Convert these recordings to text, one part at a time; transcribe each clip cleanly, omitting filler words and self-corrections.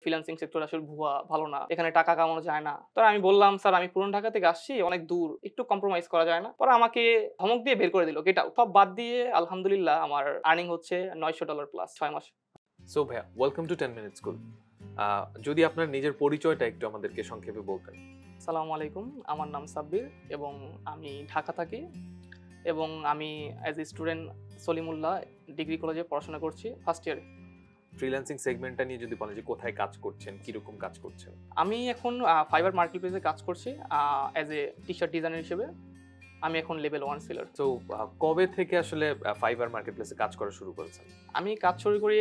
Freelancing sector আসলে ভুয়া, ভালো না, এখানে টাকা কামানো যায় না। তো আমি বললাম, স্যার আমি পুরান ঢাকা থেকে আসছি, অনেক দূর, একটু কম্প্রোমাইজ করা যায় না? পরে আমাকে ধমক দিয়ে বের করে দিল, গেট আউট। সব বাদ দিয়ে আলহামদুলিল্লাহ আমার আর্নিং হচ্ছে $900 প্লাস 6 মাসে। সো ভাইয়া, ওয়েলকাম টু 10 মিনিট স্কুল। যদি আপনার নিজের পরিচয়টা একটু আমাদেরকে সংক্ষেপে বলতেন। আসসালামু আলাইকুম, আমার নাম সাব্বির এবং আমি ঢাকা থাকি এবং আমি as a student Salimullah degree কলেজে পড়াশোনা করছি ফার্স্ট ইয়ারে। ফ্রিল্যান্সিং সেগমেন্টটা নিয়ে যদি বলেন যে কোথায় কাজ করছেন, কিরকম কাজ করছেন? আমি এখন ফাইবার মার্কেটপ্লেসে কাজ করছি অ্যাজ এ টি-শার্ট ডিজাইনার হিসেবে। আমি এখন লেভেল 1 সেলার। তো কবে থেকে আসলে ফাইবার মার্কেটপ্লেসে কাজ করা শুরু করেছেন? আমি কাজ শুরু করি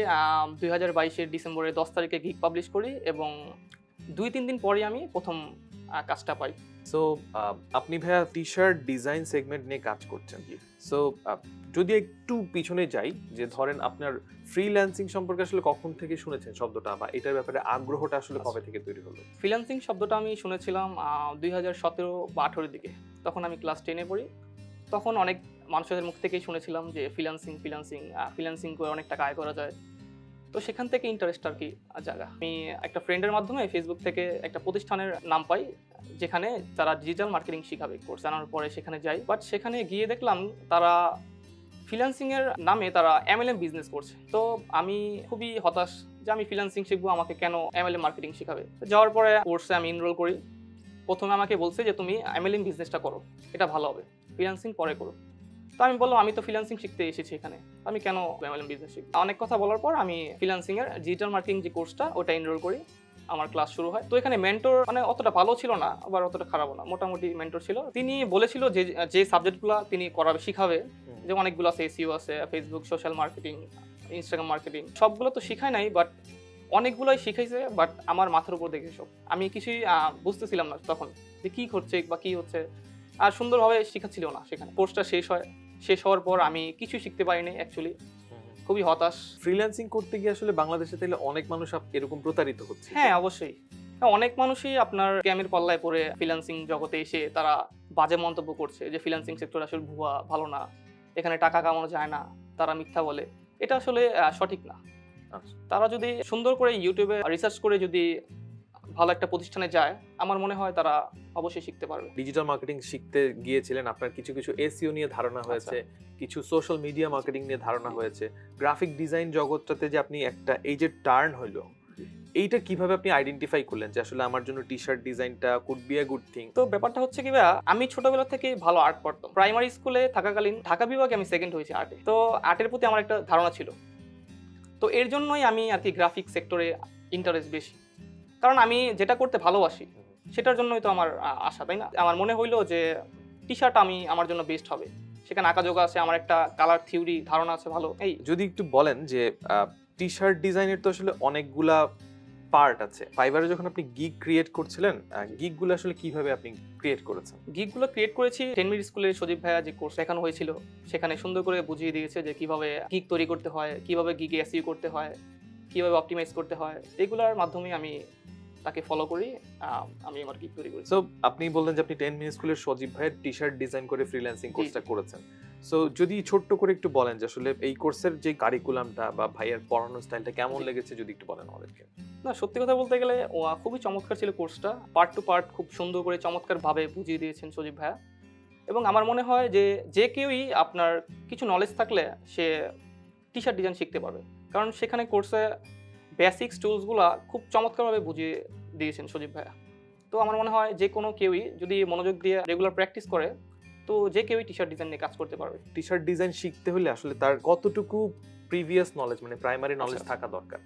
2022 ডিসেম্বরের 10 তারিখে গিগ পাবলিশ করি এবং 2-3 দিন পরেই আমি প্রথম কাজটা পাই। সো আপনি ভাইয়া টি-শার্ট ডিজাইন সেগমেন্ট নিয়ে কাজ করছেন। সো যদি একটু পিছনে যাই, যে ধরেন আপনার ফ্রিল্যান্সিং সম্পর্কে আসলে কখন থেকে শুনেছেন শব্দটা, বা এটার ব্যাপারে আগ্রহটা আসলে কবে থেকে তৈরি হলো? ফ্রিল্যান্সিং শব্দটা আমি শুনেছিলাম 2017 বা 18 দিকে। তখন আমি ক্লাস 10 এ পড়ি। তখন অনেক মানুষের মুখ থেকেই শুনেছিলাম যে ফ্রিল্যান্সিং করে অনেক টাকা আয় করা যায়। তো সেখান থেকে ইন্টারেস্ট আর কি জাগা। আমি একটা ফ্রেন্ডের মাধ্যমে ফেসবুক থেকে একটা প্রতিষ্ঠানের নাম পাই, যেখানে তারা ডিজিটাল মার্কেটিং শিখাবে। কোর্স জানার পরে সেখানে যাই, বাট সেখানে গিয়ে দেখলাম তারা ফ্রিল্যান্সিং এর নামে তারা MLM বিজনেস করছে। তো আমি খুবই হতাশ যে আমি ফ্রিল্যান্সিং শিখবো, আমাকে কেন MLM মার্কেটিং শিখাবে। যাওয়ার পরে কোর্সে আমি এনরোল করি। প্রথমে আমাকে বলছে যে তুমি MLM বিজনেসটা করো, এটা ভালো হবে, ফ্রিল্যান্সিং পরে করো। তো আমি বললাম আমি তো ফ্রিল্যান্সিং শিখতে এসেছি এখানে, আমি কেন MLM বিজনেস শিখব। অনেক কথা বলার পর আমি ফ্রিল্যান্সিং এর ডিজিটাল মার্কেটিং যে কোর্সটা ওটা এনরোল করি। আমার ক্লাস শুরু হয়। তো এখানে মেন্টর মানে অতটা ভালো ছিল না, আবার অতটা খারাপও না, মোটামুটি মেন্টর ছিল। তিনি বলেছিল যে যে সাবজেক্টগুলো তিনি করাবে, শিখাবে, যে অনেকগুলো আছে, SEO আছে, Facebook social marketing, Instagram marketing, সবগুলো তো শিখায় নাই, বাট অনেকগুলোই শিখাইছে। বাট আমার মাথার উপর দেখে সব, আমি কিছুই বুঝতেছিলাম না তখন যে কি করছে বা কি হচ্ছে, আর সুন্দরভাবে শিখাচ্ছিল না। সেখানে কোর্সটা শেষ হওয়ার পর আমি কিছুই শিখতে পারিনি অ্যাকচুয়ালি, খুবই হতাশ। ফ্রিল্যান্সিং করতে গিয়ে আসলে বাংলাদেশে তাহলে অনেক মানুষ এরকম প্রতারিত হচ্ছে। হ্যাঁ, অবশ্যই। অনেক মানুষই আপনার স্ক্যামের পাল্লায় পড়ে ফ্রিল্যান্সিং জগতে এসে তারা বাজে মন্তব্য করছে যে ফ্রিল্যান্সিং সেক্টর আসলে ভুয়া, ভালো না, এখানে টাকা কামানো যায় না, তারা মিথ্যা বলে। এটা আসলে সঠিক না। আচ্ছা। তারা যদি সুন্দর করে ইউটিউবে রিসার্চ করে যদি ভালো একটা প্রতিষ্ঠানে যায়, আমার মনে হয় তারা অবশ্যই শিখতে পারবে। ডিজিটাল মার্কেটিং শিখতে গিয়েছিলেন, আপনার কিছু SEO নিয়ে ধারণা হয়েছে, কিছু সোশ্যাল মিডিয়া মার্কেটিং নিয়ে ধারণা হয়েছে, গ্রাফিক ডিজাইন জগৎটাতে যে আপনি একটা এই যে টার্ন হইলো, এইটা কিভাবে আপনি আইডেন্টিফাই করলেন যে আসলে আমার জন্য টি-শার্ট ডিজাইনটা could be a good thing? তো ব্যাপারটা হচ্ছে কি ভাইয়া, আমি ছোটবেলা থেকে ভালো আর্ট করতাম। প্রাইমারি স্কুলে থাকাকালীন ঢাকা বিভাগে আমি সেকেন্ড হয়েছি আর্টে। তো আর্টের প্রতি আমার একটা ধারণা ছিল। তো এর জন্যই আমি আর কি গ্রাফিক সেক্টরে ইন্টারেস্ট বেশি, কারণ আমি যেটা করতে ভালোবাসি সেটার জন্যই তো আমার আশা, তাই না? আমার মনে হইলো যে টি-শার্ট আমার জন্য বেস্ট হবে। সেখানে আঁকাজোকা আছে, আমার একটা কালার থিওরি ধারণা আছে ভালো। এই যদি একটু বলেন যে টি-শার্ট ডিজাইনের তো আসলে অনেকগুলা পার্ট আছে। ফাইবারে যখন আপনি গিগ ক্রিয়েট করছিলেন, গিগগুলো আসলে কিভাবে আপনি ক্রিয়েট করেছেন? গিগগুলো ক্রিয়েট করেছি 10 মিনিট স্কুলে সজীব ভাইয়া যে কোর্স শেখানো হয়েছিল, সেখানে সুন্দর করে বুঝিয়ে দিয়েছে যে কিভাবে গিগ তৈরি করতে হয়, কিভাবে গিগে SEO করতে হয়, কিভাবে অপটিমাইজ করতে হয়। এগুলোর মাধ্যমে আমি তাকে ফলো করি, আমি আমার গিগ তৈরি করি। সো আপনি বললেন যে আপনি 10 মিনিট স্কুলের সজীব ভাইয়ের টি-শার্ট ডিজাইন করে ফ্রিল্যান্সিং কোর্সটা করেছেন। সো যদি ছোট্ট করে একটু বলেন যে আসলে এই কোর্সের যে কারিকুলামটা বা ভাইয়ের পড়ানোর স্টাইলটা কেমন লেগেছে, যদি একটু বলেন আমাদেরকে। না, সত্যি কথা বলতে গেলে খুবই চমৎকার ছিল কোর্সটা। পার্ট টু পার্ট খুব সুন্দর করে চমৎকারভাবে বুঝিয়ে দিয়েছেন সজীব ভাইয়া। এবং আমার মনে হয় যে কেউই আপনার কিছু নলেজ থাকলে সে টি-শার্ট ডিজাইন শিখতে পারবে, কারণ সেখানে কোর্সে বেসিক্স টুলসগুলা খুব চমৎকারভাবে বুঝিয়ে দিয়েছেন সজীব ভাইয়া। তো আমার মনে হয় যে কোনো কেউই যদি মনোযোগ দিয়ে রেগুলার প্র্যাকটিস করে, তো যে কেউই টি-শার্ট ডিজাইন নিয়ে কাজ করতে পারবে। টি-শার্ট ডিজাইন শিখতে হলে আসলে তার কতটুকু প্রিভিয়াস নলেজ, মানে প্রাইমারি নলেজ থাকা দরকার?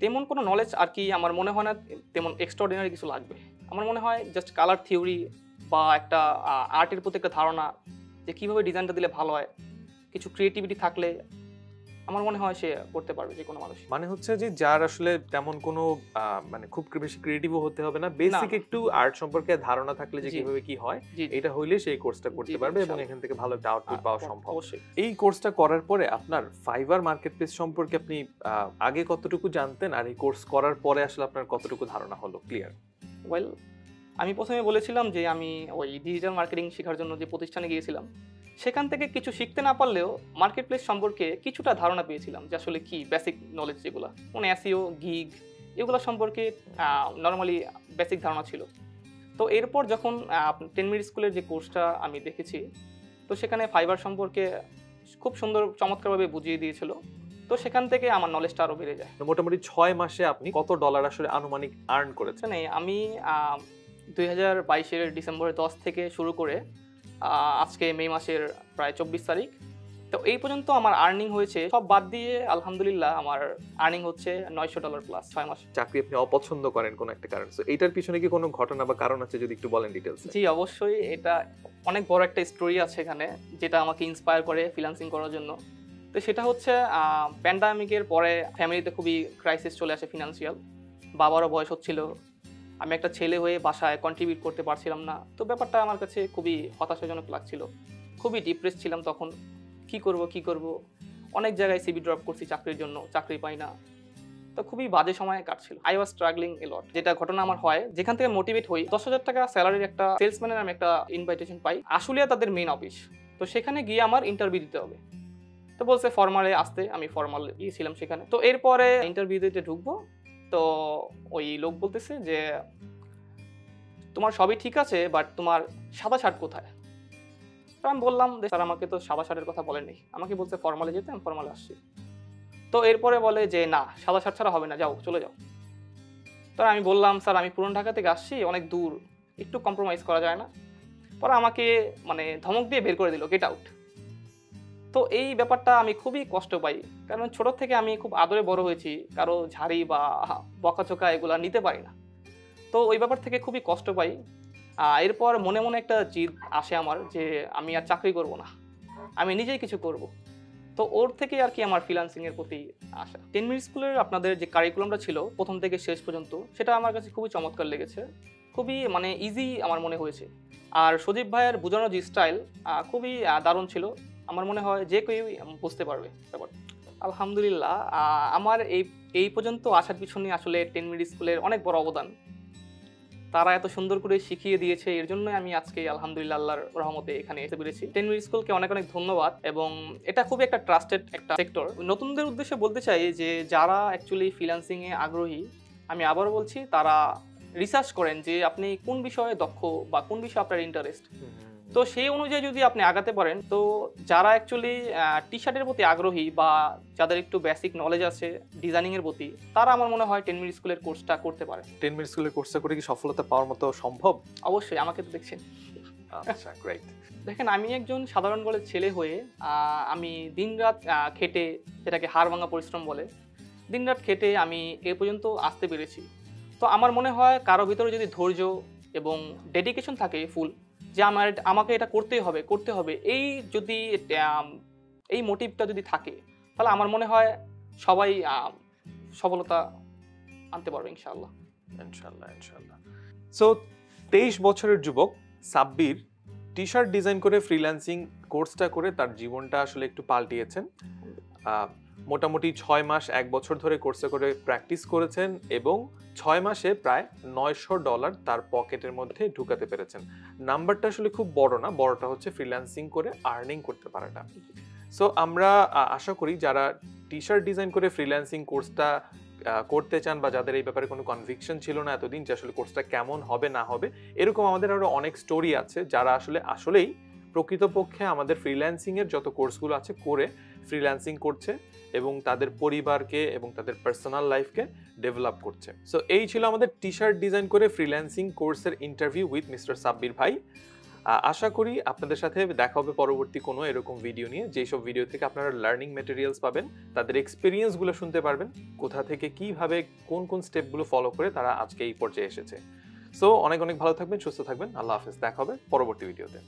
তেমন কোনো নলেজ আর কি আমার মনে হয় না তেমন এক্সট্রাঅর্ডিনারি কিছু লাগবে। আমার মনে হয় জাস্ট কালার থিওরি বা একটা আর্টের প্রতি একটা ধারণা, যে কীভাবে ডিজাইনটা দিলে ভালো হয়, কিছু ক্রিয়েটিভিটি থাকলে আমার মনে হয় সে করতে পারবে, যে কোনো মানুষ। মানে হচ্ছে যে যার আসলে তেমন কোনো মানে খুব বেশি ক্রিয়েটিভও হতে হবে না, বেসিক একটু আর্ট সম্পর্কে ধারণা থাকলে যে কিভাবে কি হয়, এটা হইলে সেই কোর্সটা করতে পারবে এবং এখান থেকে ভালো একটা আউটপুট পাওয়া সম্ভব। অবশ্যই। এই কোর্সটা করার পরে আপনার ফাইবার মার্কেটপ্লেস সম্পর্কে আপনি আগে কতটুকু জানতেন, আর এই কোর্স করার পরে আসলে আপনার কতটুকু ধারণা হলো ক্লিয়ার? ওয়েল, আমি প্রথমে বলেছিলাম যে আমি ওই ডিজিটাল মার্কেটিং শেখার জন্য যে প্রতিষ্ঠানে গিয়েছিলাম, সেখান থেকে কিছু শিখতে না পারলেও মার্কেটপ্লেস সম্পর্কে কিছুটা ধারণা পেয়েছিলাম যে আসলে কি বেসিক নলেজ যেগুলো, মানে SEO, গিগ, এগুলো সম্পর্কে নর্মালি বেসিক ধারণা ছিল। তো এরপর যখন 10 মিনিট স্কুলের যে কোর্সটা আমি দেখেছি, তো সেখানে ফাইবার সম্পর্কে খুব সুন্দর চমৎকারভাবে বুঝিয়ে দিয়েছিল। তো সেখান থেকে আমার নলেজটা আরও বেড়ে যায়। মোটামুটি 6 মাসে আপনি কত ডলার আসলে আনুমানিক আর্ন করেছেন? মানে আমি 2022 এর ডিসেম্বরের 10 থেকে শুরু করে আজকে মে মাসের প্রায় 24 তারিখ, তো এই পর্যন্ত আমার আর্নিং হয়েছে, সব বাদ দিয়ে আলহামদুলিল্লাহ আমার আর্নিং হচ্ছে $900 প্লাস 6 মাসে। চাকরি আপনি অপছন্দ করেন কোন একটা কারণ, সো এটার পিছনে কি কোনো ঘটনা বা কারণ আছে, যদি একটু বলেন ডিটেইলস? জি অবশ্যই, এটা অনেক বড় একটা স্টোরি আছে এখানে, যেটা আমাকে ইন্সপায়ার করে ফ্রিল্যান্সিং করার জন্য। তো সেটা হচ্ছে প্যান্ডামিকের পরে ফ্যামিলিতে খুবই ক্রাইসিস চলে আসে ফিনান্সিয়াল। বাবারও বয়স হচ্ছিল, আমি একটা ছেলে হয়ে বাসায় কন্ট্রিবিউট করতে পারছিলাম না। তো ব্যাপারটা আমার কাছে খুবই হতাশাজনক লাগছিল, খুবই ডিপ্রেস ছিলাম তখন। কি করব, অনেক জায়গায় সিভি ড্রপ করছি চাকরির জন্য, চাকরি পাই না। তো খুবই বাজে সময় কাটছিল। আই ওয়াজ স্ট্রাগলিং এ লট। যেটা ঘটনা আমার হয়, যেখান থেকে মোটিভেট হই, 10,000 টাকা স্যালারির একটা সেলসম্যানের আমি একটা ইনভাইটেশন পাই, আশুলিয়া তাদের মেইন অফিস। তো সেখানে গিয়ে আমার ইন্টারভিউ দিতে হবে। তো বলছে ফর্মালে আসতে, আমি ফর্মাল গিয়েছিলাম সেখানে। তো এরপরে ইন্টারভিউ দিতে ঢুকবো, তো ওই লোক বলতেছে যে তোমার সবই ঠিক আছে, বাট তোমার সাদা শার্ট কোথায়? তো আমি বললাম যে স্যার আমাকে তো সাদা শার্টের কথা বলেনি, আমাকে বলছে ফর্মালে যেতে, আমি ফর্মালে আসছি। তো এরপরে বলে যে না, সাদা শার্ট ছাড়া হবে না, যাও চলে যাও। তো আমি বললাম স্যার আমি পুরান ঢাকা থেকে আসছি, অনেক দূর, একটু কম্প্রোমাইজ করা যায় না? পরে আমাকে মানে ধমক দিয়ে বের করে দিল, গেট আউট। তো এই ব্যাপারটা আমি খুবই কষ্ট পাই, কারণ ছোট থেকে আমি খুব আদরে বড় হয়েছি, কারো ঝাড়ি বা বকাঝোকা এগুলা নিতে পারি না। তো ওই ব্যাপার থেকে খুবই কষ্ট পাই। এরপর মনে মনে একটা জিদ আসে আমার, যে আমি আর চাকরি করব না, আমি নিজেই কিছু করব। তো ওর থেকে আর কি আমার ফ্রিল্যান্সিং এর প্রতি আসা। 10 মিনিট স্কুলের আপনাদের যে কারিকুলামটা ছিল প্রথম থেকে শেষ পর্যন্ত, সেটা আমার কাছে খুবই চমৎকার লেগেছে, খুবই মানে ইজি আমার মনে হয়েছে। আর সজীব ভাইয়ের বোঝানোর যে স্টাইল খুবই দারুণ ছিল, আমার মনে হয় যে কেউ বুঝতে পারবে ব্যাপারটা। আলহামদুলিল্লাহ, আমার এই পর্যন্ত আসার পিছনে আসলে 10 মিনিট স্কুলের অনেক বড় অবদান। তারা এত সুন্দর করে শিখিয়ে দিয়েছে, এর জন্যই আমি আজকে আলহামদুলিল্লাহ আল্লাহর রহমতে এখানে এসে পেরেছি। 10 মিনিট স্কুলকে অনেক অনেক ধন্যবাদ, এবং এটা খুবই একটা ট্রাস্টেড একটা সেক্টর। নতুনদের উদ্দেশ্যে বলতে চাই যে যারা অ্যাকচুয়ালি ফ্রিল্যান্সিং এ আগ্রহী, আমি আবারও বলছি, তারা রিসার্চ করেন যে আপনি কোন বিষয়ে দক্ষ বা কোন বিষয়ে আপনার ইন্টারেস্ট। তো সেই অনুযায়ী যদি আপনি আগাতে পারেন, তো যারা অ্যাকচুয়ালি টি শার্টের প্রতি আগ্রহী বা যাদের একটু বেসিক নলেজ আছে ডিজাইনিং এর প্রতি, তারা আমার মনে হয় 10 মিনিট স্কুলের কোর্সটা করতে পারে। 10 মিনিট স্কুলের কোর্সটা করে কি সফলতা পাওয়ার মতো সম্ভব? অবশ্যই, আমাকে তো দেখছেন। আচ্ছা, গ্রেট। দেখেন, আমি একজন সাধারণ ঘরের ছেলে হয়ে আমি দিনরাত খেটে, যেটাকে হাড় ভাঙা পরিশ্রম বলে, দিনরাত খেটে আমি এ পর্যন্ত আসতে পেরেছি। তো আমার মনে হয় কারো ভিতরে যদি ধৈর্য এবং ডেডিকেশন থাকে ফুল, যে আমাকে এটা করতে হবে, এই যদি এই মোটিভটা যদি থাকে, তাহলে আমার মনে হয় সবাই সফলতা আনতে পারবে ইনশাআল্লাহ। ইনশাআল্লাহ। সো 23 বছরের যুবক সাব্বির টি শার্ট ডিজাইন করে ফ্রিল্যান্সিং কোর্সটা করে তার জীবনটা আসলে একটু পাল্টিয়েছেন। মোটামুটি 6 মাস 1 বছর ধরে কোর্সে করে প্র্যাকটিস করেছেন, এবং 6 মাসে প্রায় $900 তার পকেটের মধ্যে ঢুকাতে পেরেছেন। নাম্বারটা আসলে খুব বড় না, বড়টা হচ্ছে ফ্রিল্যান্সিং করে আর্নিং করতে পারাটা। সো আমরা আশা করি যারা টি শার্ট ডিজাইন করে ফ্রিল্যান্সিং কোর্সটা করতে চান, বা যাদের এই ব্যাপারে কোনো কনভিকশন ছিল না এতদিন যে আসলে কোর্সটা কেমন হবে না হবে, এরকম আমাদের আরো অনেক স্টোরি আছে যারা আসলেই প্রকৃতপক্ষে আমাদের ফ্রিল্যান্সিং এর যত কোর্সগুলো আছে করে ফ্রিল্যান্সিং করছে এবং তাদের পরিবারকে এবং তাদের পার্সোনাল লাইফকে ডেভেলপ করছে। সো এই ছিল আমাদের টি শার্ট ডিজাইন করে ফ্রিল্যান্সিং কোর্সের ইন্টারভিউ উইথ মিস্টার সাব্বির ভাই। আশা করি আপনাদের সাথে দেখা হবে পরবর্তী কোনো এরকম ভিডিও নিয়ে, যেসব ভিডিও থেকে আপনারা লার্নিং ম্যাটেরিয়ালস পাবেন, তাদের এক্সপিরিয়েন্সগুলো শুনতে পারবেন, কোথা থেকে কিভাবে কোন কোন স্টেপগুলো ফলো করে তারা আজকে এই পর্যায়ে এসেছে। সো অনেক অনেক ভালো থাকবেন, সুস্থ থাকবেন, আল্লাহ হাফেজ, দেখা হবে পরবর্তী ভিডিওতে।